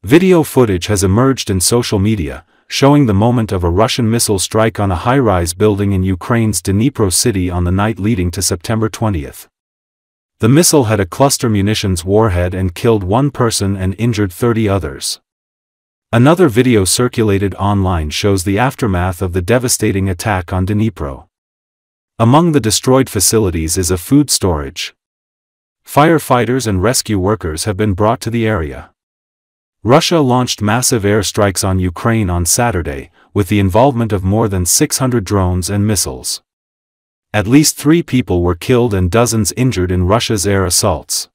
Video footage has emerged in social media, showing the moment of a Russian missile strike on a high-rise building in Ukraine's Dnipro city on the night leading to September 20th. The missile had a cluster munitions warhead and killed one person and injured 30 others. Another video circulated online shows the aftermath of the devastating attack on Dnipro. Among the destroyed facilities is a food storage. Firefighters and rescue workers have been brought to the area. Russia launched massive airstrikes on Ukraine on Saturday, with the involvement of more than 600 drones and missiles. At least 3 people were killed and dozens injured in Russia's air assaults.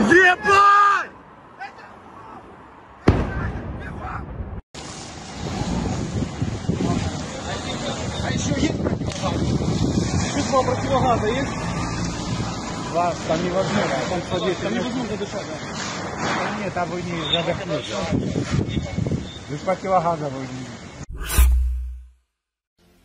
Ебать! А еще есть чувство противогаза есть? Вас там невозможно, там садится. Там невозможно дышать, да? Нет, там вы не задохнете. Без противогаза вы не...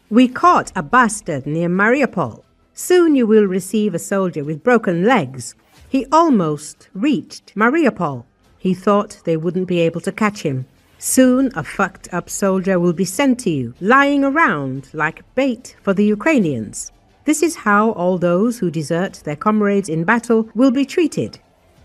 We caught a bastard near Mariupol. Soon you will receive a soldier with broken legs. He almost reached Mariupol. He thought they wouldn't be able to catch him. Soon a fucked up soldier will be sent to you, lying around like bait for the Ukrainians. This is how all those who desert their comrades in battle will be treated.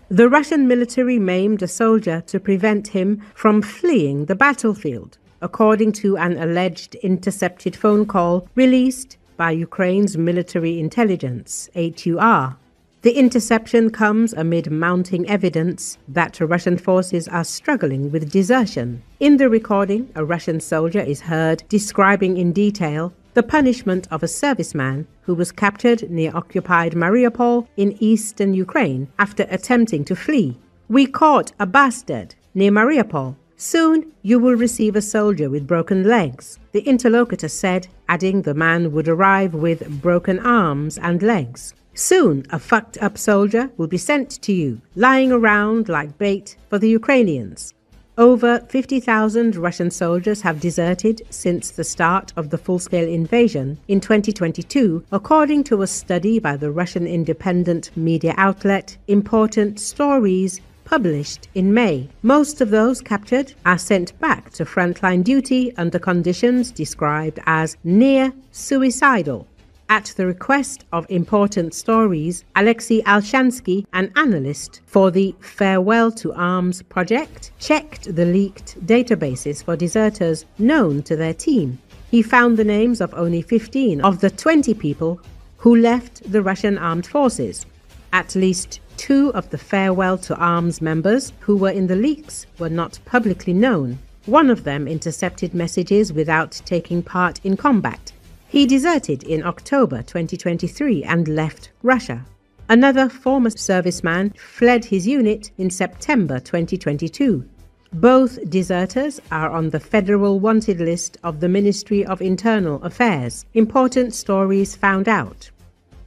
The Russian military maimed a soldier to prevent him from fleeing the battlefield, according to an alleged intercepted phone call released by Ukraine's military intelligence, HUR. The interception comes amid mounting evidence that Russian forces are struggling with desertion. In the recording, a Russian soldier is heard describing in detail the punishment of a serviceman who was captured near occupied Mariupol in eastern Ukraine after attempting to flee. We caught a bastard near Mariupol. Soon you will receive a soldier with broken legs, the interlocutor said, adding the man would arrive with broken arms and legs. Soon a fucked up soldier will be sent to you, lying around like bait for the Ukrainians. Over 50,000 Russian soldiers have deserted since the start of the full-scale invasion in 2022, according to a study by the Russian independent media outlet Important Stories published in May. Most of those captured are sent back to frontline duty under conditions described as near suicidal. At the request of Important Stories, Alexei Alshansky, an analyst for the Farewell to Arms project, checked the leaked databases for deserters known to their team. He found the names of only 15 of the 20 people who left the Russian armed forces. At least 2 of the Farewell to Arms members who were in the leaks were not publicly known. One of them intercepted messages without taking part in combat. He deserted in October 2023 and left Russia. Another former serviceman fled his unit in September 2022. Both deserters are on the federal wanted list of the Ministry of Internal Affairs. Important stories found out.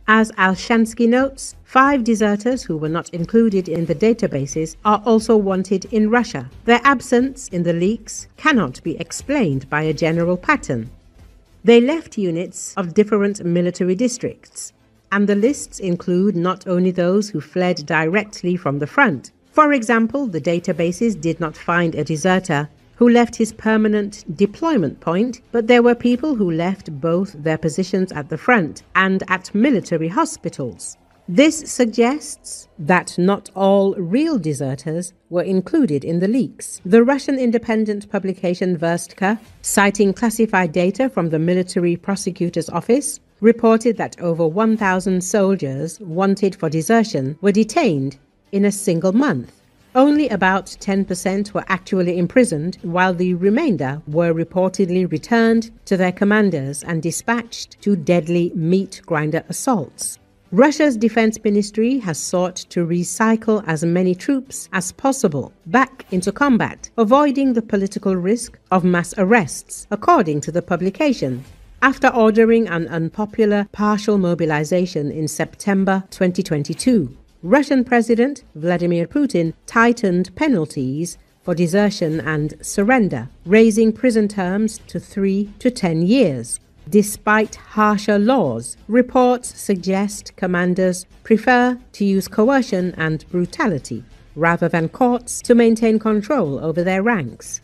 As Alshansky notes, 5 deserters who were not included in the databases are also wanted in Russia. Their absence in the leaks cannot be explained by a general pattern. They left units of different military districts, and the lists include not only those who fled directly from the front. For example, the databases did not find a deserter who left his permanent deployment point, but there were people who left both their positions at the front and at military hospitals. This suggests that not all real deserters were included in the leaks. The Russian independent publication Verstka, citing classified data from the Military Prosecutor's Office, reported that over 1,000 soldiers wanted for desertion were detained in a single month. Only about 10% were actually imprisoned, while the remainder were reportedly returned to their commanders and dispatched to deadly meat grinder assaults. Russia's defense ministry has sought to recycle as many troops as possible back into combat, avoiding the political risk of mass arrests, according to the publication. After ordering an unpopular partial mobilization in September 2022, Russian President Vladimir Putin tightened penalties for desertion and surrender, raising prison terms to 3 to 10 years. Despite harsher laws, reports suggest commanders prefer to use coercion and brutality rather than courts to maintain control over their ranks.